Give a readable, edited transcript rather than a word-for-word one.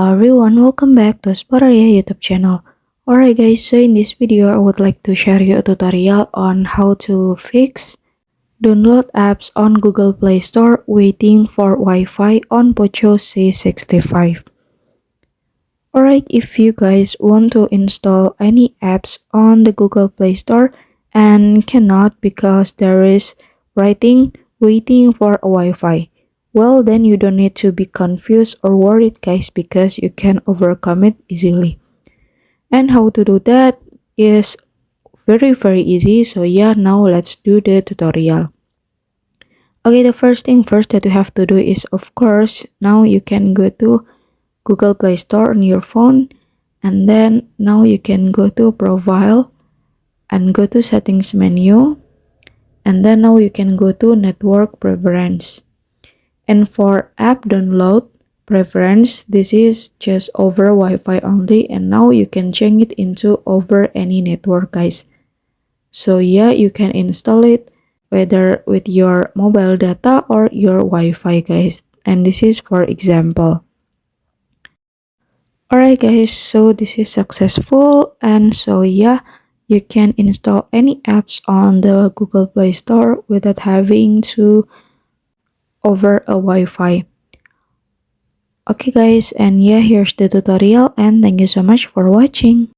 Hello everyone, welcome back to Sporaria YouTube channel. Alright guys, so in this video I would like to share you a tutorial on how to fix download apps on Google Play Store waiting for Wi-Fi on Poco C65. Alright, if you guys want to install any apps on the Google Play Store and cannot because there is writing waiting for a Wi-Fi, well, then you don't need to be confused or worried guys, because you can overcome it easily. And how to do that is very easy. So yeah, now let's do the tutorial. Okay, the first thing first that you have to do is, of course, now you can go to Google Play Store on your phone, and then now you can go to Profile and go to Settings menu, and then now you can go to Network Preference. And for app download preference, this is just over Wi-Fi only, and now you can change it into over any network guys. So yeah, you can install it whether with your mobile data or your Wi-Fi guys, and this is for example. Alright guys, so this is successful, and so yeah, you can install any apps on the Google Play Store without having to over a Wi-Fi. Okay guys, and yeah, here's the tutorial, and thank you so much for watching.